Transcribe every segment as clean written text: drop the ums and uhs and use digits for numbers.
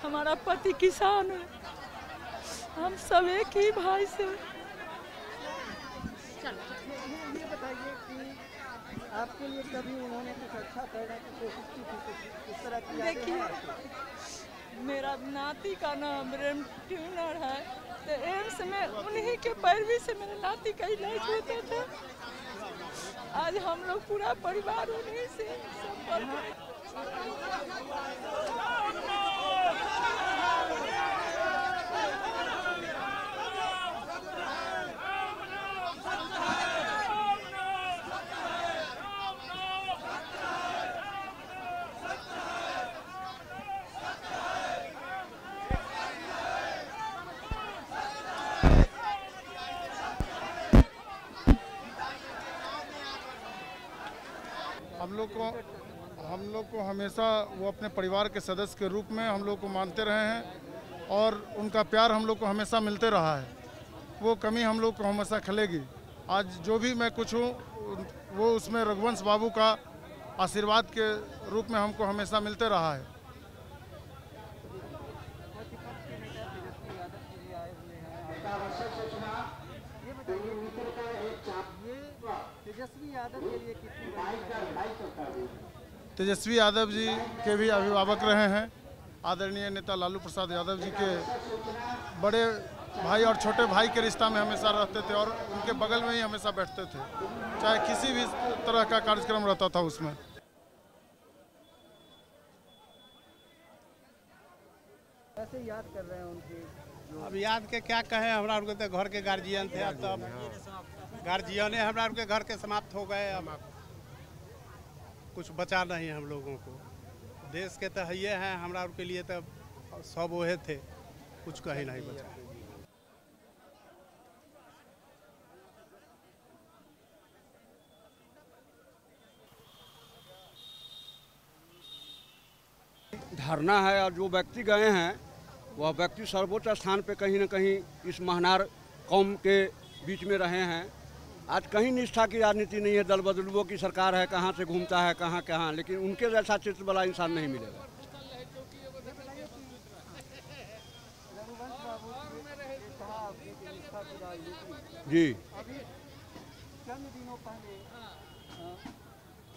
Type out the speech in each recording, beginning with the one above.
हमारा पति किसान है, हम सब एक ही भाई से। ये बताइए कि आपके लिए कभी उन्होंने कुछ अच्छा करने की कोशिश की थी, किस तरह की यादें हैं आपकी? मेरा नाती का नाम रेम ट्यूनर है, तो एम्स में उन्हीं के पैरवी से मेरे नाती का इलाज होता था। आज हम लोग पूरा परिवार उन्हीं से संपर्क। हम लोग को हमेशा वो अपने परिवार के सदस्य के रूप में हम लोग को मानते रहे हैं और उनका प्यार हम लोग को हमेशा मिलते रहा है। वो कमी हम लोग को हमेशा खलेगी। आज जो भी मैं कुछ हूँ वो उसमें रघुवंश बाबू का आशीर्वाद के रूप में हमको हमेशा मिलते रहा है। तेजस्वी यादव जी के भी अभिभावक रहे हैं। आदरणीय नेता लालू प्रसाद यादव जी के बड़े भाई और छोटे भाई के रिश्ता में हमेशा रहते थे और उनके बगल में ही हमेशा बैठते थे, चाहे किसी भी तरह का कार्यक्रम रहता था उसमें। कैसे याद कर रहे हैं उनकी? अब याद के क्या कहें, हमरा उनके तो घर के गार्जियन थे, अब तो गार्जियन हमरा उनके घर के समाप्त हो गए। अब कुछ बचा नहीं हम लोगों को। देश के तो ये हैं, हमरा उनके लिए तो सब वहे थे, कुछ कहीं नहीं बचा। धरना है और जो व्यक्ति गए हैं वह व्यक्ति सर्वोच्च स्थान पे कहीं न कहीं इस महनार कौम के बीच में रहे हैं। आज कहीं निष्ठा की राजनीति नहीं है, दल बदलुओं की सरकार है, कहाँ से घूमता है कहाँ कहाँ, लेकिन उनके जैसा चित्र वाला इंसान नहीं मिलेगा। जी चंद दिनों पहले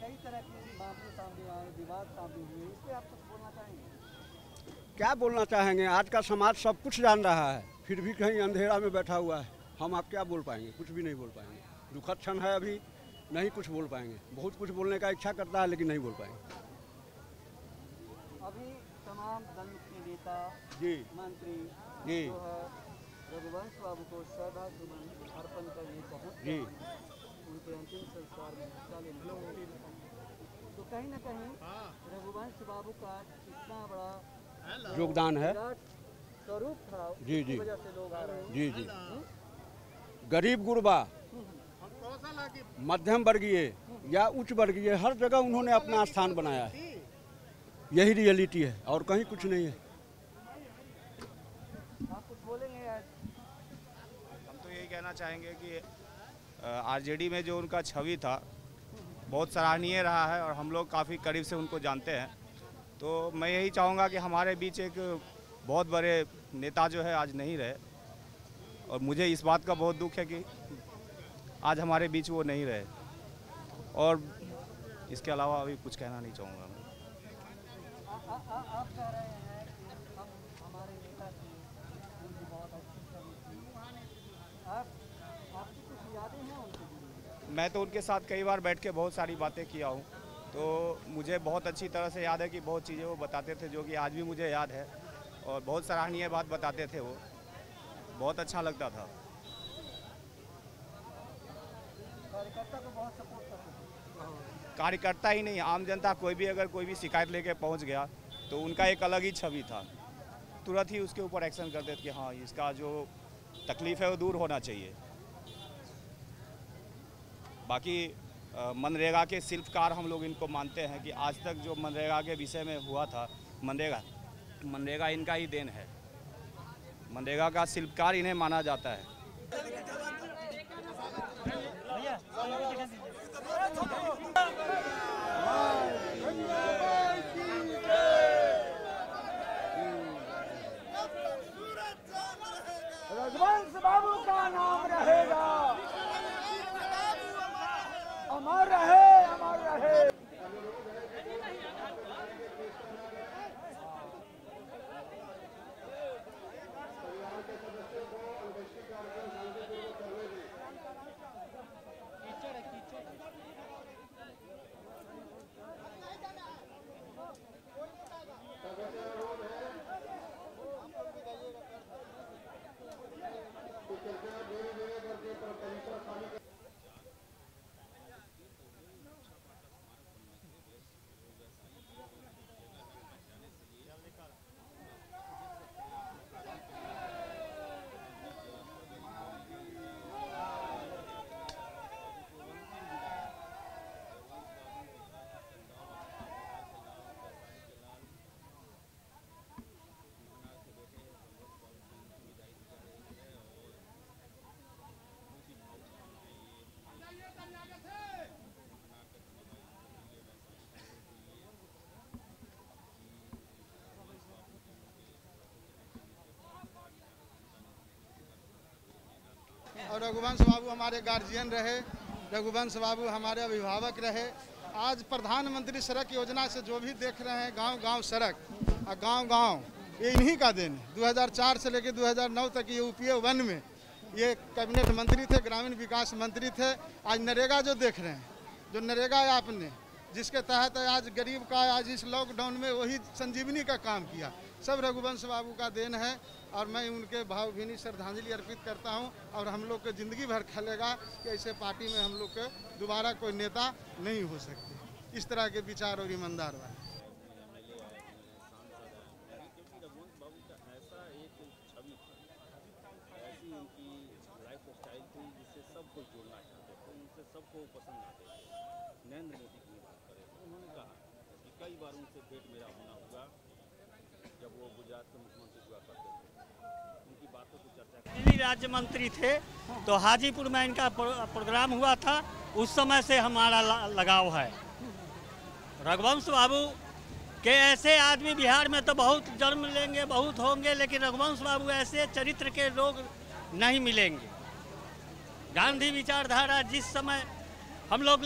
कई तरह के मामले सामने आए, विवाद सामने हुए, इस पे आप कुछ बोलना चाहेंगे? क्या बोलना चाहेंगे, आज का समाज सब कुछ जान रहा है, फिर भी कहीं अंधेरा में बैठा हुआ है। हम आप क्या बोल पाएंगे, कुछ भी नहीं बोल पाएंगे। दुखद क्षण है, अभी नहीं कुछ बोल पाएंगे। बहुत कुछ बोलने का इच्छा करता है लेकिन नहीं बोल पाएंगे। अभी तमाम दल के नेता जी मंत्री जी जो है रघुवंश बाबू को श्रद्धा सुमन अर्पण करने पहुँच जी उनके अंतिम संस्कार में हिस्सा लेने। तो कहीं ना कहीं रघुवंश बाबू का इतना बड़ा योगदान है, स्वरूप था, जी जी वजह से लोग आ रहे हैं। जी जी गरीब गुरबा, मध्यम वर्गीय या उच्च वर्गीय, हर जगह उन्होंने अपना स्थान बनाया है। यही रियलिटी है और कहीं कुछ नहीं है। आप कुछ बोलेंगे? हम तो यही कहना चाहेंगे कि आरजेडी में जो उनका छवि था बहुत सराहनीय रहा है और हम लोग काफ़ी करीब से उनको जानते हैं। तो मैं यही चाहूँगा कि हमारे बीच एक बहुत बड़े नेता जो है आज नहीं रहे, और मुझे इस बात का बहुत दुख है कि आज हमारे बीच वो नहीं रहे। और इसके अलावा अभी कुछ कहना नहीं चाहूँगा। आप कह रहे हैं कि हम हमारे नेता की उनकी बहुत अच्छी छवि थी। आपकी कुछ यादें हैं उनसे? मैं तो उनके साथ कई बार बैठ के बहुत सारी बातें किया हूँ, तो मुझे बहुत अच्छी तरह से याद है कि बहुत चीज़ें वो बताते थे जो कि आज भी मुझे याद है, और बहुत सराहनीय बात बताते थे। वो बहुत अच्छा लगता था। कार्यकर्ता को बहुत सपोर्ट करते थे। कार्यकर्ता ही नहीं, आम जनता कोई भी अगर कोई भी शिकायत लेके पहुंच गया तो उनका एक अलग ही छवि था। तुरंत ही उसके ऊपर एक्शन करते थे कि हाँ, इसका जो तकलीफ़ है वो दूर होना चाहिए। बाकी मनरेगा के शिल्पकार हम लोग इनको मानते हैं कि आज तक जो मनरेगा के विषय में हुआ था, मनरेगा इनका ही देन है। मनरेगा का शिल्पकार इन्हें माना जाता है। रघुवंश बाबू हमारे गार्जियन रहे, रघुवंश बाबू हमारे अभिभावक रहे। आज प्रधानमंत्री सड़क योजना से जो भी देख रहे हैं गांव-गांव सड़क और गांव-गांव, ये इन्हीं का देन है। 2004 से लेकर 2009 तक ये यूपीए 1 में ये कैबिनेट मंत्री थे, ग्रामीण विकास मंत्री थे। आज नरेगा जो देख रहे हैं, जो नरेगा आपने जिसके तहत आज गरीब का आज इस लॉकडाउन में वही संजीवनी का काम किया, सब रघुवंश बाबू का देन है। और मैं उनके भावभीनी श्रद्धांजलि अर्पित करता हूं। और हम लोग को ज़िंदगी भर खलेगा कि ऐसे पार्टी में हम लोग के दोबारा कोई नेता नहीं हो सकते, इस तरह के विचार और ईमानदार वाले। सबको पसंद आते थे। नरेंद्र मोदी की बात करें तो उन्होंने कहा कि कई बार उनसे भेंट मेरा होना हुआ जब वो गुजरात के मुख्यमंत्री हुआ करते थे, उनकी बातों की चर्चा। दिल्ली राज्य मंत्री थे तो हाजीपुर में इनका प्रोग्राम हुआ था, उस समय से हमारा लगाव है। रघुवंश बाबू के ऐसे आदमी बिहार में तो बहुत जन्म लेंगे, बहुत होंगे, लेकिन रघुवंश बाबू ऐसे चरित्र के लोग नहीं मिलेंगे। गांधी विचारधारा जिस समय हम लोग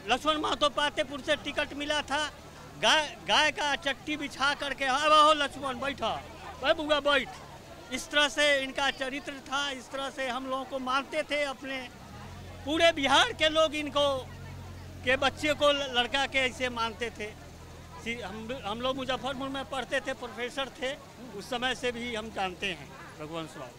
लक्ष्मण महतो पातेपुर से टिकट मिला था, गाय का चट्टी बिछा करके अब हो लक्ष्मण बैठा, बुआ बैठ, इस तरह से इनका चरित्र था। इस तरह से हम लोगों को मानते थे। अपने पूरे बिहार के लोग इनको के बच्चे को लड़का के ऐसे मानते थे। हम लोग मुजफ्फरपुर में पढ़ते थे, प्रोफेसर थे, उस समय से भी हम जानते हैं रघुवंश बाबू,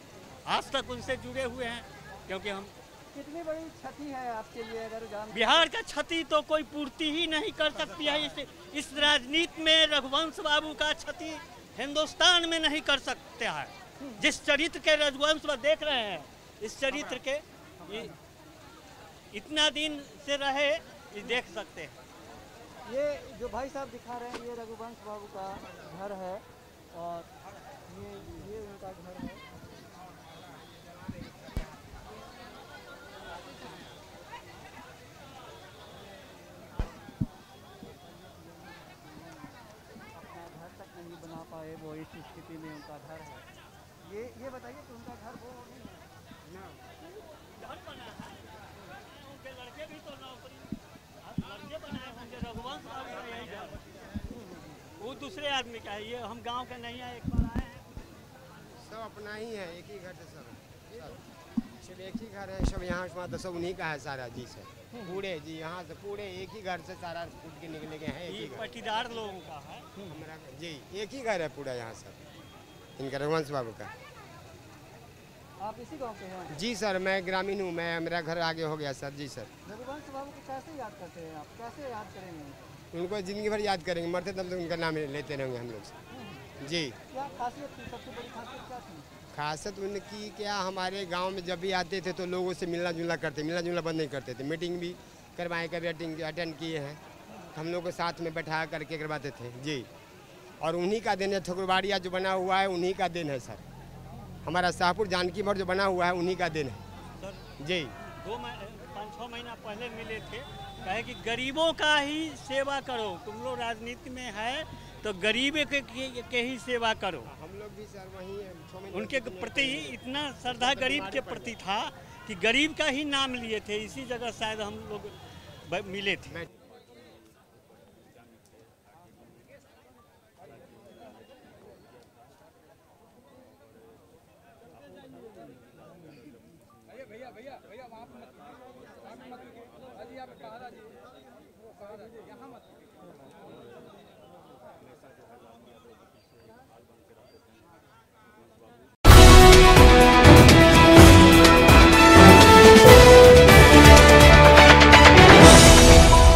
आज तक उनसे जुड़े हुए हैं। क्योंकि हम कितनी बड़ी क्षति है आपके लिए अगर बिहार का क्षति तो कोई पूर्ति ही नहीं कर सकती है। इस राजनीति में रघुवंश बाबू का क्षति हिंदुस्तान में नहीं कर सकते हैं। जिस चरित्र के रघुवंश बाबू देख रहे हैं, इस चरित्र के इतना दिन से रहे, ये देख सकते हैं। ये जो भाई साहब दिखा रहे हैं, ये रघुवंश बाबू का घर है और ये उनका घर है। पाए वो इस स्थिति में उनका घर है। ये बताइए कि उनका घर वो नहीं है ना, घर बना है, उनके लड़के भी तो नौकरी लड़के बनाए होंगे। रघुवंश बाबू का यही घर, वो दूसरे आदमी का है। ये हम गांव के नहीं है, एक बार आए हैं। सब अपना ही है, एक ही घर से सब सिर्फ एक ही घर है। सब यहाँ से सब उन्हीं का है सारा जी सर, पूरे जी यहाँ से पूरे एक ही घर से सारा फूट के निकले गए हैं। एक ही पटीदार लोगों का है हमारा जी, एक ही घर है पूरा यहाँ सब इनका रघुवंश बाबू का। आप इसी गांव के हैं? जी सर, मैं ग्रामीण हूँ, मैं मेरा घर आगे हो गया सर। जी सर। रघुवंश बाबू को कैसे याद करते हैं आप, कैसे याद करेंगे? उनको जिंदगी भर याद करेंगे, मरते तब तो उनका नाम लेते रहेंगे हम लोग जी। क्या खासियत थी, सबसे बड़ी खासियत क्या थी? खासियत उनकी क्या, हमारे गांव में जब भी आते थे तो लोगों से मिलना जुलना करते, मिलना जुलना बंद नहीं करते थे। मीटिंग भी करवाए, कभी अटेंड किए हैं, हम लोग को साथ में बैठा करके करवाते थे जी। और उन्हीं का दिन है, ठकुरबाड़िया जो बना हुआ है उन्हीं का दिन है सर। हमारा शाहपुर जानकी मठ जो बना हुआ है उन्हीं का दिन है जी। 5-6 महीना पहले मिले थे, कहे कि गरीबों का ही सेवा करो, तुम लोग राजनीति में है तो गरीब के ही सेवा करो। हम लोग भी सर वही उनके प्रति इतना श्रद्धा गरीब के प्रति था कि गरीब का ही नाम लिए थे। इसी जगह शायद हम लोग मिले थे। भैया वहाँ पे मत, यहाँ मत, यहाँ मत, यहाँ मत।